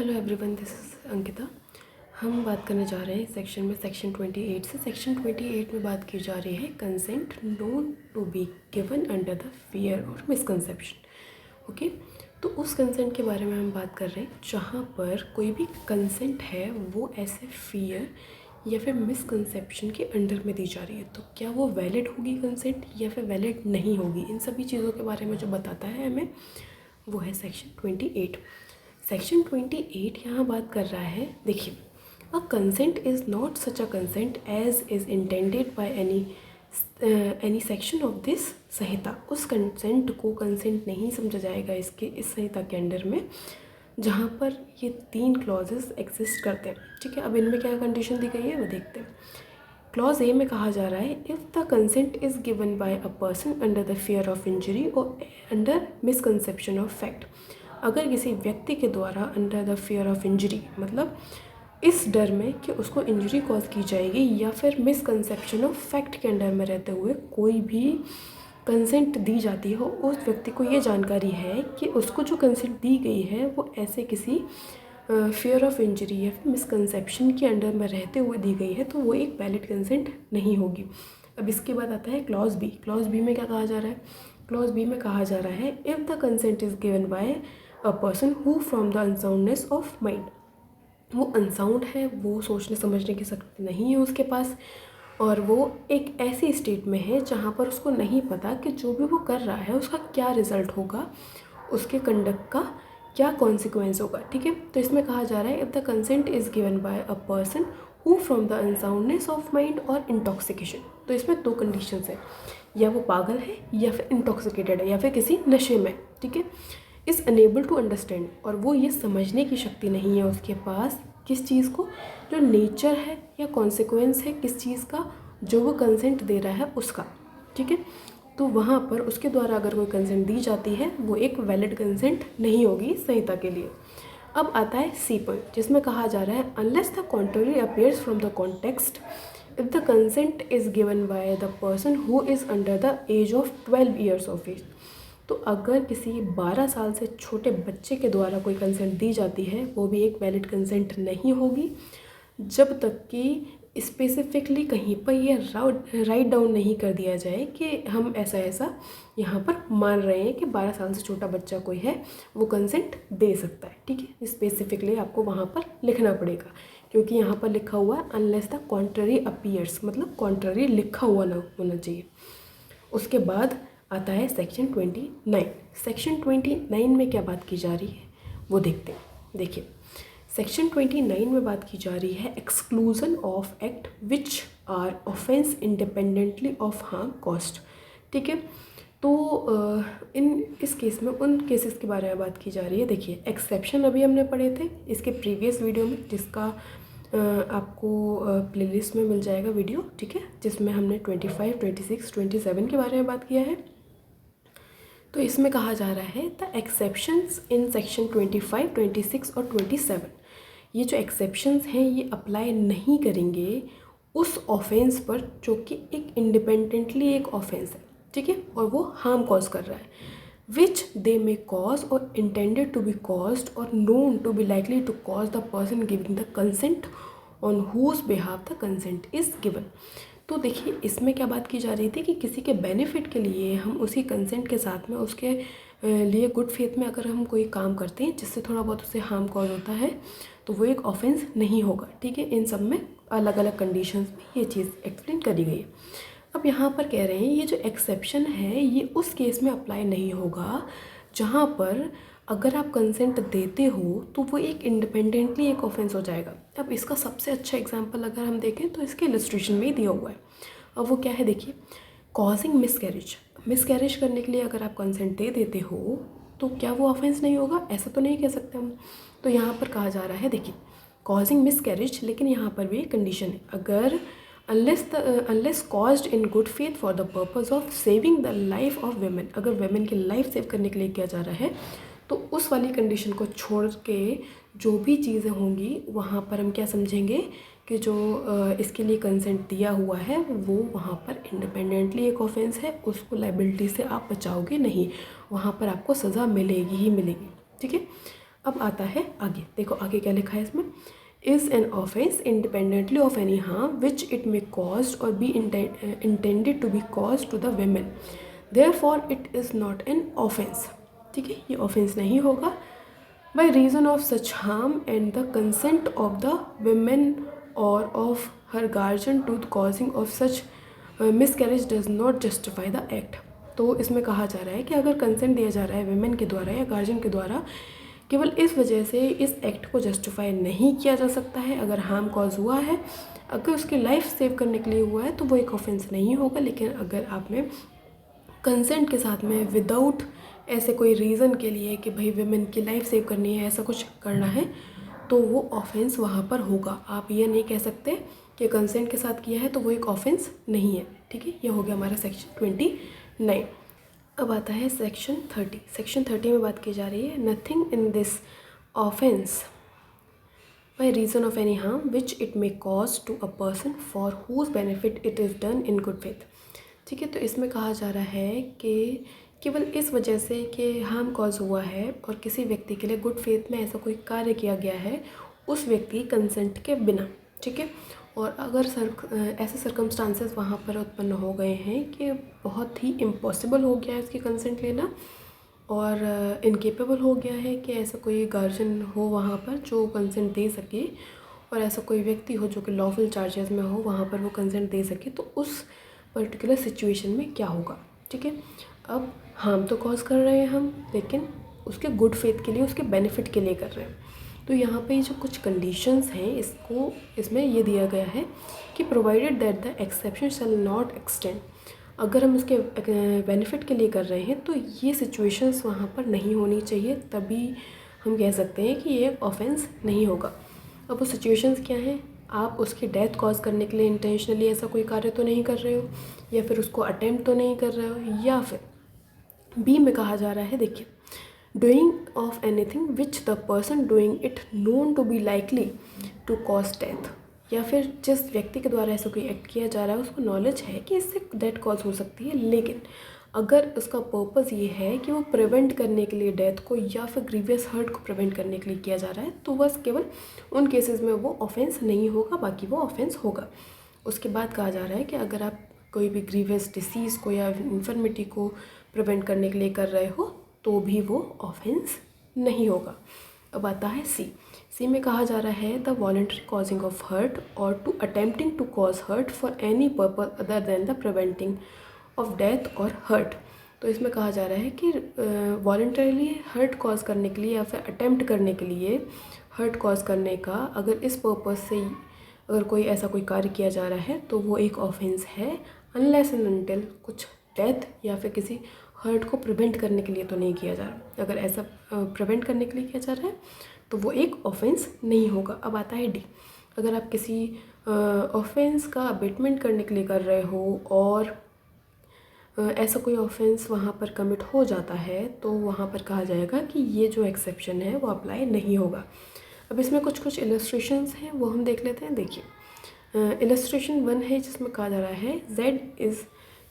Hello everyone, this is Ankita. हम बात करने जा रहे हैं सेक्शन 28 से। सेक्शन 28 में बात की जा रही है consent known to be given under the fear और मिसकंसेप्शन। ओके, तो उस कंसेंट के बारे में हम बात कर रहे हैं जहाँ पर कोई भी कंसेंट है वो ऐसे फियर या फिर मिसकंसेप्शन के अंडर में दी जा रही है। तो क्या वो वैलिड होगी कंसेंट या फिर वैलिड नहीं होगी, इन सभी चीज़ों के बारे में जो बताता है हमें वो है सेक्शन 28। सेक्शन 28 यहाँ बात कर रहा है, देखिए, a consent is not such a consent as is intended by any section of this संहिता। उस कंसेंट को कंसेंट नहीं समझा जाएगा इस संहिता के अंडर में जहाँ पर ये 3 क्लॉजेस एग्जिस्ट करते हैं। ठीक है, अब इनमें क्या कंडीशन दी गई है वो देखते हैं। क्लॉज ए में कहा जा रहा है, if the consent is given bye a person under the fear of injury और अंडर मिसकंसेप्शन ऑफ फैक्ट। अगर किसी व्यक्ति के द्वारा under the fear of injury, मतलब इस डर में कि उसको इंजरी कॉज की जाएगी, या फिर मिसकंसेप्शन ऑफ फैक्ट के अंडर में रहते हुए कोई भी कंसेंट दी जाती हो, उस व्यक्ति को ये जानकारी है कि उसको जो कंसेंट दी गई है वो ऐसे किसी फियर ऑफ इंजरी या फिर मिसकंसेप्शन के अंडर में रहते हुए दी गई है, तो वो एक वैलिड कंसेंट नहीं होगी। अब इसके बाद आता है क्लॉज बी। क्लॉज बी में क्या कहा जा रहा है? क्लॉज बी में कहा जा रहा है, if the consent is given bye a person who from the unsoundness of mind. वो अनसाउंड है, वो सोचने समझने की शक्ति नहीं है उसके पास, और वो एक ऐसी स्टेट में है जहाँ पर उसको नहीं पता कि जो भी वो कर रहा है उसका क्या रिज़ल्ट होगा, उसके कंडक्ट का क्या कॉन्सिक्वेंस होगा। ठीक है, तो इसमें कहा जा रहा है, if the consent is given bye a person who from the unsoundness of mind और इंटॉक्सिकेशन। तो इसमें 2 कंडीशंस है, या वो पागल है या फिर इंटॉक्सिकेटेड है या फिर किसी नशे में। ठीक है, इज़ अनेबल टू अंडरस्टैंड, और वो ये समझने की शक्ति नहीं है उसके पास किस चीज़ को, जो नेचर है या कॉन्सिक्वेंस है किस चीज़ का जो वो कंसेंट दे रहा है उसका। ठीक है, तो वहाँ पर उसके द्वारा अगर कोई कंसेंट दी जाती है वो एक वैलिड कंसेंट नहीं होगी संहिता के लिए। अब आता है सी पॉइंट, जिसमें कहा जा रहा है, unless the contrary appears from the context if the consent is given by the person who is under the age of 12 years of age. तो अगर किसी 12 साल से छोटे बच्चे के द्वारा कोई कंसेंट दी जाती है वो भी एक वैलिड कंसेंट नहीं होगी, जब तक कि स्पेसिफिकली कहीं पर ये राइट डाउन नहीं कर दिया जाए कि हम ऐसा ऐसा यहाँ पर मान रहे हैं कि 12 साल से छोटा बच्चा कोई है वो कंसेंट दे सकता है। ठीक है, स्पेसिफिकली आपको वहाँ पर लिखना पड़ेगा, क्योंकि यहाँ पर लिखा हुआ है अनलेस द कॉन्ट्ररी अपीयर्स, मतलब कॉन्ट्ररी लिखा हुआ ना होना चाहिए। उसके बाद आता है सेक्शन 29। सेक्शन 29 में क्या बात की जा रही है वो देखते हैं। देखिए, सेक्शन 29 में बात की जा रही है exclusion of act which are offence independently of harm caused. ठीक है, तो इस केस में उन केसेस के बारे में बात की जा रही है। देखिए, एक्सेप्शन अभी हमने पढ़े थे इसके प्रीवियस वीडियो में, जिसका आपको प्लेलिस्ट में मिल जाएगा वीडियो। ठीक है, जिसमें हमने 25, 26, 27 के बारे में बात किया है। तो इसमें कहा जा रहा है, द एक्सेप्शंस इन सेक्शन 25, 26 और 27, ये जो एक्सेप्शंस हैं ये अप्लाई नहीं करेंगे उस ऑफेंस पर जो कि एक इंडिपेंडेंटली एक ऑफेंस है। ठीक है, और वो हार्म कॉज कर रहा है, विच दे मे कॉज और इंटेंडेड टू बी कॉज्ड और known to be likely to cause the person giving the consent on whose behalf the consent is given. तो देखिए, इसमें क्या बात की जा रही थी कि किसी के बेनिफिट के लिए हम उसी कंसेंट के साथ में उसके लिए गुड फेथ में अगर हम कोई काम करते हैं जिससे थोड़ा बहुत उसे हार्म कॉज होता है तो वो एक ऑफेंस नहीं होगा। ठीक है, इन सब में अलग अलग कंडीशंस में ये चीज़ एक्सप्लेन करी गई है। अब यहाँ पर कह रहे हैं ये जो एक्सेप्शन है ये उस केस में अप्लाई नहीं होगा जहाँ पर अगर आप कंसेंट देते हो तो वो एक इंडिपेंडेंटली एक ऑफेंस हो जाएगा। अब इसका सबसे अच्छा एग्जांपल अगर हम देखें तो इसके इलस्ट्रेशन में ही दिया हुआ है। अब वो क्या है, देखिए, कॉजिंग मिसकैरेज। मिसकैरेज करने के लिए अगर आप कंसेंट दे देते हो तो क्या वो ऑफेंस नहीं होगा? ऐसा तो नहीं कह सकते हम। तो यहाँ पर कहा जा रहा है, देखिए, कॉजिंग मिसकैरेज, लेकिन यहाँ पर भी एक कंडीशन है, अगर unless caused in good faith for the purpose of saving the life of women. अगर वेमेन की लाइफ सेव करने के लिए किया जा रहा है तो उस वाली कंडीशन को छोड़ के जो भी चीज़ें होंगी वहाँ पर हम क्या समझेंगे कि जो इसके लिए कंसेंट दिया हुआ है वो वहाँ पर इंडिपेंडेंटली एक ऑफेंस है, उसको लाइबिलिटी से आप बचाओगे नहीं, वहाँ पर आपको सज़ा मिलेगी ही मिलेगी। ठीक है, अब आता है आगे, देखो आगे क्या लिखा है इसमें, is an offence independently of any harm which it may cause और be intended to be cause to the women, therefore it is not an offence. ठीक है, ये ऑफेंस नहीं होगा। By reason of such harm and the consent of the women और of her guardian to the causing of such miscarriage does not justify the act. तो इसमें कहा जा रहा है कि अगर कंसेंट दिया जा रहा है वेमेन के द्वारा या गार्जियन के द्वारा, केवल इस वजह से इस एक्ट को जस्टिफाई नहीं किया जा सकता है। अगर हार्म कॉज हुआ है, अगर उसकी लाइफ सेव करने के लिए हुआ है तो वो एक ऑफेंस नहीं होगा। लेकिन अगर आपने कंसेंट के साथ में विदाउट ऐसे कोई रीज़न के लिए कि भाई वेमेन की लाइफ सेव करनी है, ऐसा कुछ करना है, तो वो ऑफेंस वहाँ पर होगा। आप ये नहीं कह सकते कि कंसेंट के साथ किया है तो वो एक ऑफेंस नहीं है। ठीक है, ये हो गया हमारा सेक्शन 29। अब आता है सेक्शन 30। सेक्शन 30 में बात की जा रही है, nothing in this offence by reason of any harm which it may cause to a person for whose benefit it is done in good faith. ठीक है, तो इसमें कहा जा रहा है कि केवल इस वजह से कि हार्म कॉज हुआ है और किसी व्यक्ति के लिए गुड फेथ में ऐसा कोई कार्य किया गया है उस व्यक्ति कंसेंट के बिना। ठीक है, और अगर ऐसे सर्कमस्टांसेस वहाँ पर उत्पन्न हो गए हैं कि बहुत ही इम्पॉसिबल हो गया है उसकी कंसेंट लेना और इनकेपेबल हो गया है कि ऐसा कोई गार्जियन हो वहाँ पर जो कंसेंट दे सके और ऐसा कोई व्यक्ति हो जो कि लॉफुल चार्जेस में हो वहाँ पर वो कंसेंट दे सके, तो उस पर्टिकुलर सिचुएशन में क्या होगा। ठीक है, अब हार्म तो कॉज कर रहे हैं हम, लेकिन उसके गुड फेथ के लिए, उसके बेनिफिट के लिए कर रहे हैं। तो यहाँ पे जो कुछ कंडीशंस हैं इसमें ये दिया गया है कि provided that the exception shall not extend. अगर हम उसके बेनिफिट के लिए कर रहे हैं तो ये सिचुएशंस वहाँ पर नहीं होनी चाहिए, तभी हम कह सकते हैं कि ये ऑफेंस नहीं होगा। अब वो सिचुएशंस क्या हैं, आप उसकी डेथ कॉज करने के लिए इंटेंशनली ऐसा कोई कार्य तो नहीं कर रहे हो, या फिर उसको अटेम्प्ट तो नहीं कर रहे हो, या फिर बी में कहा जा रहा है, देखिए, doing of anything which the person doing it known to be likely to cause death, या फिर जिस व्यक्ति के द्वारा ऐसा कोई एक्ट किया जा रहा है उसको नॉलेज है कि इससे डेथ कॉज हो सकती है, लेकिन अगर उसका पर्पस ये है कि वो प्रिवेंट करने के लिए डेथ को या फिर ग्रीवियस हर्ट को प्रिवेंट करने के लिए किया जा रहा है, तो बस केवल उन केसेस में वो ऑफेंस नहीं होगा, बाकी वो ऑफेंस होगा। उसके बाद कहा जा रहा है कि अगर आप कोई भी ग्रीवियस डिसीज़ को या इन्फर्मिटी को प्रिवेंट करने के लिए कर रहे हो तो भी वो ऑफेंस नहीं होगा। अब आता है सी में कहा जा रहा है the voluntary causing of hurt और to attempting to cause hurt for any purpose other than the preventing of death और हर्ट। तो इसमें कहा जा रहा है कि वॉलंटरीली हर्ट कॉज करने के लिए या फिर अटेम्प्ट करने के लिए हर्ट कॉज करने का अगर इस पर्पज़ से अगर कोई ऐसा कोई कार्य किया जा रहा है तो वो एक ऑफेंस है, अनलेस एंड अनटिल कुछ डेथ या फिर किसी हर्ट को प्रिवेंट करने के लिए तो नहीं किया जा रहा। अगर ऐसा प्रिवेंट करने के लिए किया जा रहा है तो वो एक ऑफेंस नहीं होगा। अब आता है डी, अगर आप किसी ऑफेंस का अबेटमेंट करने के लिए कर रहे हो और ऐसा कोई ऑफेंस वहाँ पर कमिट हो जाता है तो वहाँ पर कहा जाएगा कि ये जो एक्सेप्शन है वो अप्लाई नहीं होगा। अब इसमें कुछ कुछ इलस्ट्रेशंस हैं वो हम देख लेते हैं। देखिए, इलस्ट्रेशन 1 है जिसमें कहा जा रहा है Z is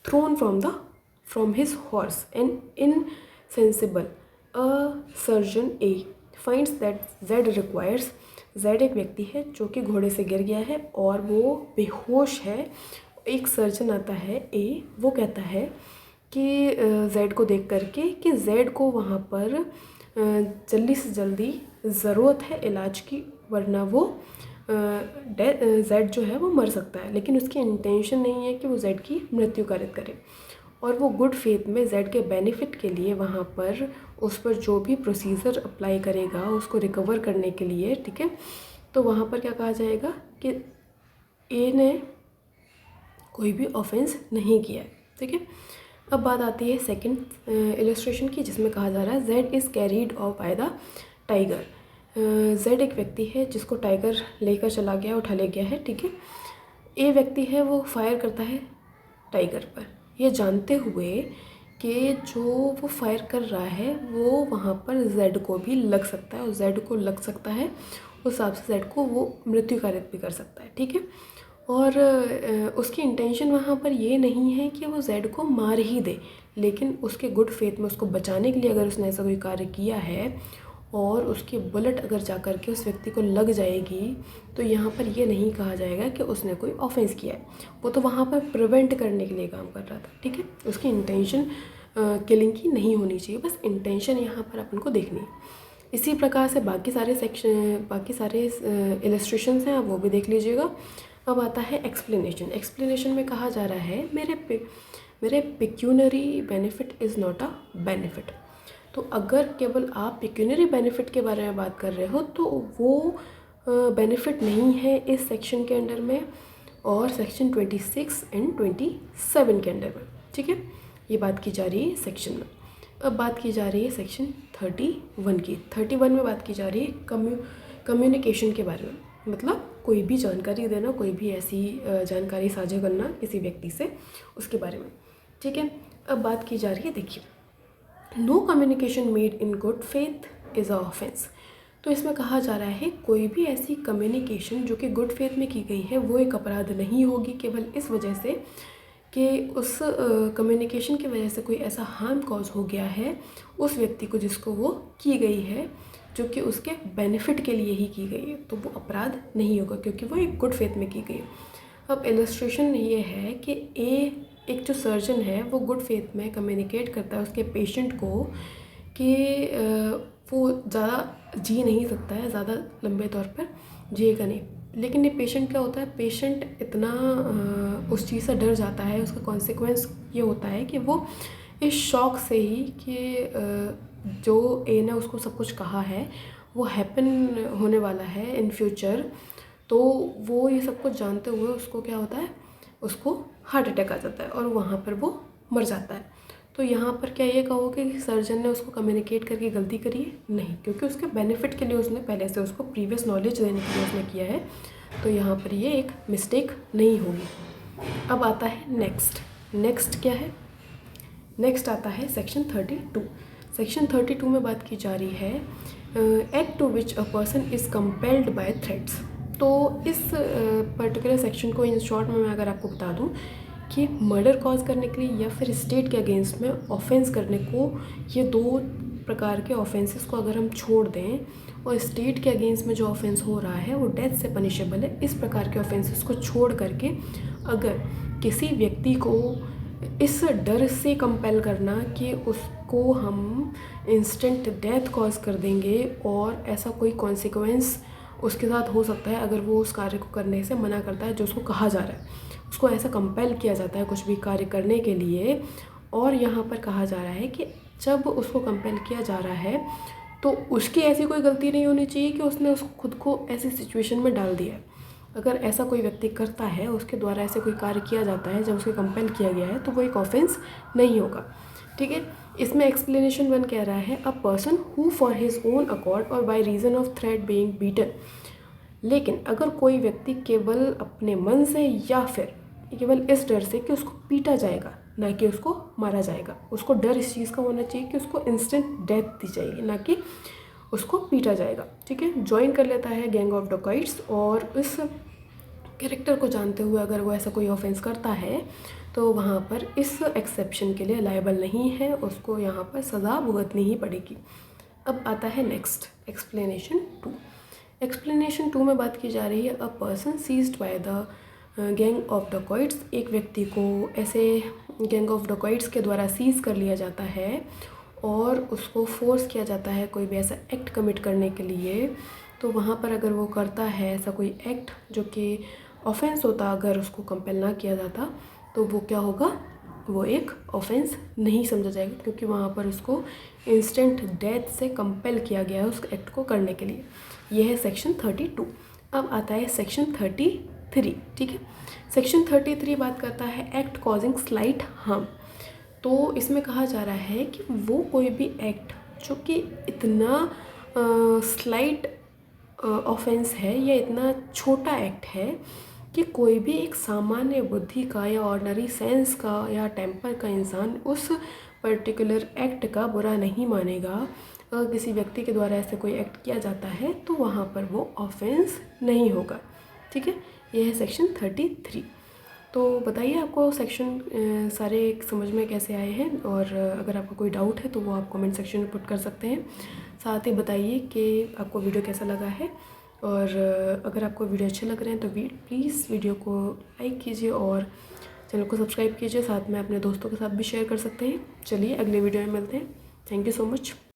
thrown from his horse and insensible a surgeon A finds that Z requires. Z एक व्यक्ति है जो कि घोड़े से गिर गया है और वो बेहोश है। एक सर्जन आता है ए, वो कहता है कि जेड को देख करके कि जेड को वहाँ पर जल्दी से जल्दी ज़रूरत है इलाज की, वरना वो जेड जो है वो मर सकता है। लेकिन उसकी इंटेंशन नहीं है कि वो जेड की मृत्यु कारित करे और वो गुड फेथ में जेड के बेनिफिट के लिए वहाँ पर उस पर जो भी प्रोसीजर अप्लाई करेगा उसको रिकवर करने के लिए, ठीक है, तो वहाँ पर क्या कहा जाएगा कि ए ने कोई भी ऑफेंस नहीं किया है। ठीक है, अब बात आती है सेकंड इलस्ट्रेशन की जिसमें कहा जा रहा है Z is carried of by the tiger. Z एक व्यक्ति है जिसको टाइगर लेकर चला गया, उठा ले गया है। ठीक है, ए व्यक्ति है वो फायर करता है टाइगर पर, ये जानते हुए कि जो वो फायर कर रहा है वो वहाँ पर जेड को भी लग सकता है और जेड को लग सकता है उस हिसाब से जेड को वो मृत्यु कारित भी कर सकता है। ठीक है, और उसकी इंटेंशन वहाँ पर ये नहीं है कि वो जेड को मार ही दे, लेकिन उसके गुड फेथ में उसको बचाने के लिए अगर उसने ऐसा कोई कार्य किया है और उसकी बुलेट अगर जा कर के उस व्यक्ति को लग जाएगी तो यहाँ पर ये नहीं कहा जाएगा कि उसने कोई ऑफेंस किया है। वो तो वहाँ पर प्रिवेंट करने के लिए काम कर रहा था, ठीक है। उसकी इंटेंशन किलिंग की नहीं होनी चाहिए, बस इंटेंशन यहाँ पर अपन को देखनी है। इसी प्रकार से बाकी सारे इलस्ट्रेशंस हैं, आप वो भी देख लीजिएगा। अब आता है एक्सप्लेनेशन। एक्सप्लेनेशन में कहा जा रहा है मेरे pecuniary benefit is not a benefit. तो अगर केवल आप पेक्यूनरी बेनिफिट के बारे में बात कर रहे हो तो वो बेनिफिट नहीं है इस सेक्शन के अंडर में और सेक्शन 26 एंड 27 के अंडर में, ठीक है। ये बात की जा रही है सेक्शन में। अब बात की जा रही है सेक्शन 31 की। 31 में बात की जा रही है कम्युनिकेशन के बारे में, मतलब कोई भी जानकारी देना, कोई भी ऐसी जानकारी साझा करना किसी व्यक्ति से, उसके बारे में, ठीक है। अब बात की जा रही है, देखिए, no communication made in good faith is a offence. तो इसमें कहा जा रहा है कोई भी ऐसी कम्युनिकेशन जो कि गुड फेथ में की गई है वो एक अपराध नहीं होगी, केवल इस वजह से कि उस कम्युनिकेशन की वजह से कोई ऐसा हार्म कॉज हो गया है उस व्यक्ति को जिसको वो की गई है, जो कि उसके बेनिफिट के लिए ही की गई है, तो वो अपराध नहीं होगा क्योंकि वो एक गुड फेथ में की गई है। अब इलस्ट्रेशन ये है कि एक जो सर्जन है वो गुड फेथ में कम्युनिकेट करता है उसके पेशेंट को कि वो ज़्यादा जी नहीं सकता है, ज़्यादा लंबे तौर पर जिएगा नहीं। लेकिन ये पेशेंट क्या होता है, पेशेंट इतना उस चीज़ से डर जाता है, उसका कॉन्सिक्वेंस ये होता है कि वो इस शौक से ही कि जो ए ने उसको सब कुछ कहा है वो हैपन होने वाला है इन फ्यूचर, तो वो ये सब कुछ जानते हुए उसको क्या होता है, उसको हार्ट अटैक आ जाता है और वहाँ पर वो मर जाता है। तो यहाँ पर क्या ये कहोगे कि सर्जन ने उसको कम्युनिकेट करके गलती करी है? नहीं, क्योंकि उसके बेनिफिट के लिए उसने पहले से उसको प्रीवियस नॉलेज देने के लिए उसने किया है, तो यहाँ पर ये एक मिस्टेक नहीं होगी। अब आता है नेक्स्ट क्या है, नेक्स्ट आता है सेक्शन 32। सेक्शन 32 में बात की जा रही है act to which a person is compelled by threats. तो इस पर्टिकुलर सेक्शन को इन शॉर्ट में मैं अगर आपको बता दूं कि मर्डर कॉज करने के लिए या फिर स्टेट के अगेंस्ट में ऑफेंस करने को, ये दो प्रकार के ऑफेंसेस को अगर हम छोड़ दें और स्टेट के अगेंस्ट में जो ऑफेंस हो रहा है वो डेथ से पनिशेबल है, इस प्रकार के ऑफेंसेस को छोड़ करके अगर किसी व्यक्ति को इस डर से कंपेल करना कि उसको हम इंस्टेंट डेथ कॉज कर देंगे और ऐसा कोई कॉन्सिक्वेंस उसके साथ हो सकता है अगर वो उस कार्य को करने से मना करता है जो उसको कहा जा रहा है, उसको ऐसा कंपेल किया जाता है कुछ भी कार्य करने के लिए। और यहाँ पर कहा जा रहा है कि जब उसको कंपेल किया जा रहा है तो उसकी ऐसी कोई गलती नहीं होनी चाहिए कि उसने उसको खुद को ऐसी सिचुएशन में डाल दिया है। अगर ऐसा कोई व्यक्ति करता है, उसके द्वारा ऐसे कोई कार्य किया जाता है जब उसको कंपेल किया गया है, तो वो एक ऑफेंस नहीं होगा, ठीक है। इसमें एक्सप्लेनेशन 1 कह रहा है a person who for his own accord और by reason of threat being beaten. लेकिन अगर कोई व्यक्ति केवल अपने मन से या फिर केवल इस डर से कि उसको पीटा जाएगा, ना कि उसको मारा जाएगा, उसको डर इस चीज़ का होना चाहिए कि उसको इंस्टेंट डेथ दी जाएगी, ना कि उसको पीटा जाएगा, ठीक है। ज्वाइन कर लेता है गैंग ऑफ डकॉइट्स और इस कैरेक्टर को जानते हुए अगर वो ऐसा कोई ऑफेंस करता है तो वहाँ पर इस एक्सेप्शन के लिए लायबल नहीं है, उसको यहाँ पर सज़ा भुगतनी ही पड़ेगी। अब आता है नेक्स्ट एक्सप्लेनेशन 2। एक्सप्लेनेशन 2 में बात की जा रही है a person seized by the gang of dacoits. एक व्यक्ति को ऐसे गैंग ऑफ डकॉइट्स के द्वारा सीज कर लिया जाता है और उसको फोर्स किया जाता है कोई भी ऐसा एक्ट कमिट करने के लिए। तो वहाँ पर अगर वो करता है ऐसा कोई एक्ट जो कि ऑफेंस होता, अगर उसको कंपेल ना किया जाता तो वो क्या होगा, वो एक ऑफेंस नहीं समझा जाएगा क्योंकि वहाँ पर उसको इंस्टेंट डेथ से कंपेल किया गया है उस एक्ट को करने के लिए। यह है सेक्शन 32। अब आता है सेक्शन 33, ठीक है। सेक्शन 33 बात करता है एक्ट कॉजिंग स्लाइट हार्म। तो इसमें कहा जा रहा है कि वो कोई भी एक्ट जो कि इतना स्लाइट ऑफेंस है या इतना छोटा एक्ट है कि कोई भी एक सामान्य बुद्धि का या ऑर्डिनरी सेंस का या टेम्पर का इंसान उस पर्टिकुलर एक्ट का बुरा नहीं मानेगा। अगर किसी व्यक्ति के द्वारा ऐसे कोई एक्ट किया जाता है तो वहाँ पर वो ऑफेंस नहीं होगा, ठीक है। यह है सेक्शन 33। तो बताइए आपको सेक्शन सारे समझ में कैसे आए हैं, और अगर आपको कोई डाउट है तो वो आप कमेंट सेक्शन में पुट कर सकते हैं। साथ ही बताइए कि आपको वीडियो कैसा लगा है, और अगर आपको वीडियो अच्छे लग रहे हैं तो प्लीज़ वीडियो को लाइक कीजिए और चैनल को सब्सक्राइब कीजिए। साथ में अपने दोस्तों के साथ भी शेयर कर सकते हैं। चलिए अगले वीडियो में मिलते हैं। Thank you so much.